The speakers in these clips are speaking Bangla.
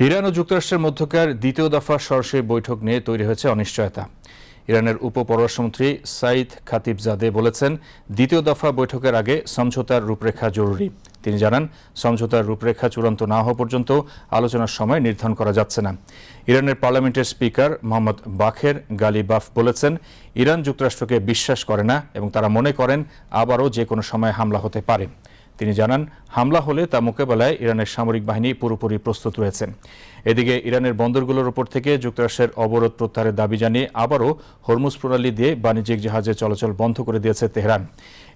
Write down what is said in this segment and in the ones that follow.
ইরান ও যুক্তরাষ্ট্রের মধ্যকার দ্বিতীয় দফা সরাসরি বৈঠক নিয়ে তৈরি হয়েছে অনিশ্চয়তা। ইরানের উপপররাষ্ট্রমন্ত্রী সাইদ খাতিবজাদে বলেছেন, দ্বিতীয় দফা বৈঠকের আগে সমঝোতার রূপরেখা জরুরি। তিনি জানান, সমঝোতার রূপরেখা চূড়ান্ত না হওয়া পর্যন্ত আলোচনার সময় নির্ধারণ করা যাচ্ছে না। ইরানের পার্লামেন্টের স্পিকার মোহাম্মদ বাখের গালিবাফ বলেছেন, ইরান যুক্তরাষ্ট্রকে বিশ্বাস করে না এবং তারা মনে করেন আবারও যে কোনো সময় হামলা হতে পারে। তিনি জানান, হামলা হলে তা মোকাবেলায় ইরানের সামরিক বাহিনী পুরোপুরি প্রস্তুত রয়েছে। এদিকে ইরানের বন্দরগুলোর উপর থেকে যুক্তরাষ্ট্রের অবরোধ প্রত্যাহারের দাবি জানিয়ে আবারও হরমুজ প্রণালী দিয়ে বাণিজ্যিক জাহাজের চলাচল বন্ধ করে দিয়েছে তেহরান।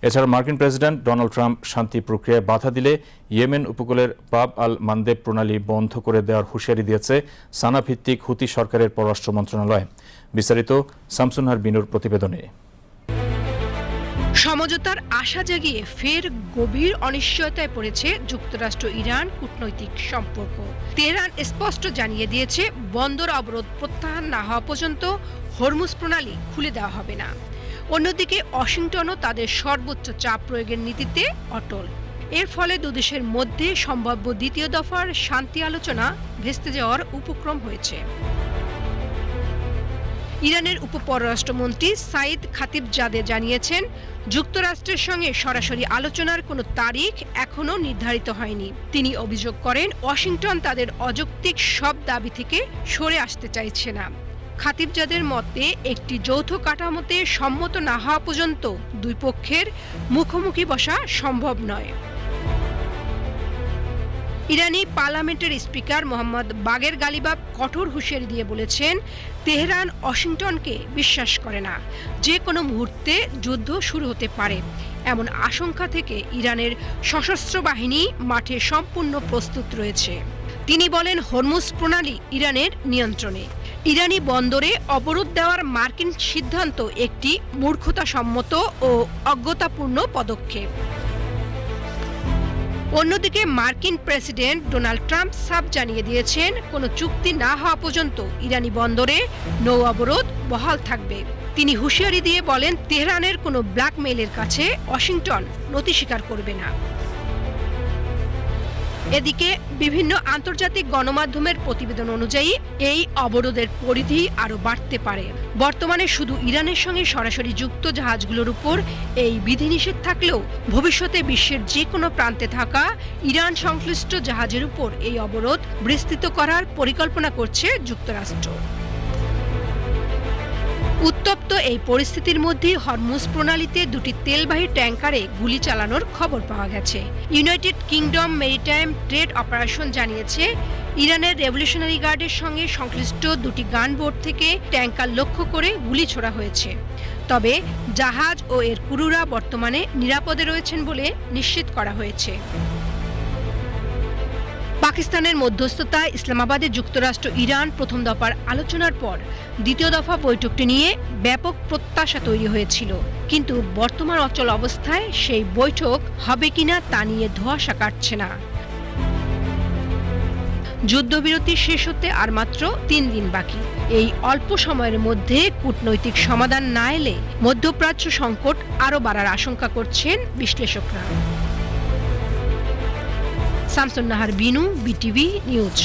এছাড়া মার্কিন প্রেসিডেন্ট ডোনাল্ড ট্রাম্প শান্তি প্রক্রিয়ায় বাধা দিলে ইয়েমেন উপকূলের বাব আল মানদেব প্রণালী বন্ধ করে দেওয়ার হুঁশিয়ারি দিয়েছে সানা ভিত্তিক হুতি সরকারের পররাষ্ট্র মন্ত্রণালয়। বিস্তারিত শামসুন্নাহার বিনুর প্রতিবেদনে। সমঝোতার আশা জাগিয়ে ফের গভীর অনিশ্চয়তায় পড়েছে যুক্তরাষ্ট্র ইরান কূটনৈতিক সম্পর্ক। তেহরান স্পষ্ট জানিয়ে দিয়েছে, বন্দর অবরোধ প্রত্যাহার না হওয়া পর্যন্ত হরমুজ প্রণালী খুলে দেওয়া হবে না। অন্যদিকে ওয়াশিংটনও তাদের সর্বোচ্চ চাপ প্রয়োগের নীতিতে অটল। এর ফলে দুদেশের মধ্যে সম্ভাব্য দ্বিতীয় দফার শান্তি আলোচনা ভেস্তে যাওয়ার উপক্রম হয়েছে। ইরানের উপপররাষ্ট্রমন্ত্রী সাইদ খাতিবজাদে জানিয়েছেন, যুক্তরাষ্ট্রের সঙ্গে সরাসরি আলোচনার কোনো তারিখ এখনও নির্ধারিত হয়নি। তিনি অভিযোগ করেন, ওয়াশিংটন তাদের অযৌক্তিক সব দাবি থেকে সরে আসতে চাইছে না। খাতিবজাদের মতে, একটি যৌথ কাঠামোতে সম্মত না হওয়া পর্যন্ত দুই পক্ষের মুখোমুখি বসা সম্ভব নয়। ইরানি পার্লামেন্টের স্পিকার মোহাম্মদ বাগের গালিবাফ কঠোর হুঁশিয়ারি দিয়ে বলেছেন, তেহরান ওয়াশিংটনকে বিশ্বাস করে না। যে কোনো মুহূর্তে যুদ্ধ শুরু হতে পারে এমন আশঙ্কা থেকে ইরানের সশস্ত্র বাহিনী মাঠে সম্পূর্ণ প্রস্তুত রয়েছে। তিনি বলেন, হরমুজ প্রণালী ইরানের নিয়ন্ত্রণে। ইরানি বন্দরে অবরোধ দেওয়ার মার্কিন সিদ্ধান্ত একটি মূর্খতাসম্মত ও অজ্ঞতাপূর্ণ পদক্ষেপ। অন্যদিকে মার্কিন প্রেসিডেন্ট ডোনাল্ড ট্রাম্প সাফ জানিয়ে দিয়েছেন, কোনো চুক্তি না হওয়া পর্যন্ত ইরানি বন্দরে নৌ অবরোধ বহাল থাকবে। তিনি হুঁশিয়ারি দিয়ে বলেন, তেহরানের কোনো ব্ল্যাকমেইলের কাছে ওয়াশিংটন নতি স্বীকার করবে না। এদিকে বিভিন্ন আন্তর্জাতিক গণমাধ্যমের প্রতিবেদন অনুযায়ী এই অবরোধের পরিধি আরও বাড়তে পারে। বর্তমানে শুধু ইরানের সঙ্গে সরাসরি যুক্ত জাহাজগুলোর উপর এই বিধিনিষেধ থাকলেও ভবিষ্যতে বিশ্বের যে কোনো প্রান্তে থাকা ইরান সংশ্লিষ্ট জাহাজের উপর এই অবরোধ বিস্তৃত করার পরিকল্পনা করছে যুক্তরাষ্ট্র। উত্তপ্ত এই পরিস্থিতির মধ্যে হরমুজ প্রণালীতে দুটি তেলবাহী ট্যাঙ্কারে গুলি চালানোর খবর পাওয়া গেছে। United kingdom maritime trade operation জানিয়েছে, ইরানের রেভলিউশনারি গার্ডের সঙ্গে সংশ্লিষ্ট দুটি গানবোট থেকে ট্যাঙ্কার লক্ষ্য করে গুলি ছোড়া হয়েছে। তবে জাহাজ ও এর ক্রুরা বর্তমানে নিরাপদে রয়েছেন বলে নিশ্চিত করা হয়েছে। পাকিস্তানের মধ্যস্থতায় ইসলামাবাদে যুক্তরাষ্ট্র ইরান প্রথম দফার আলোচনার পর দ্বিতীয় দফা বৈঠকটি নিয়ে ব্যাপক প্রত্যাশা তৈরি হয়েছিল। কিন্তু বর্তমান অচল অবস্থায় সেই বৈঠক হবে কিনা তা নিয়ে ধোঁয়াশা কাটছে না। যুদ্ধবিরতি শেষ হতে আর মাত্র 3 দিন বাকি। এই অল্প সময়ের মধ্যে কূটনৈতিক সমাধান না এলে মধ্যপ্রাচ্য সংকট আরও বাড়ার আশঙ্কা করছেন বিশ্লেষকরা। Shamsunnahar Binu, BTV news.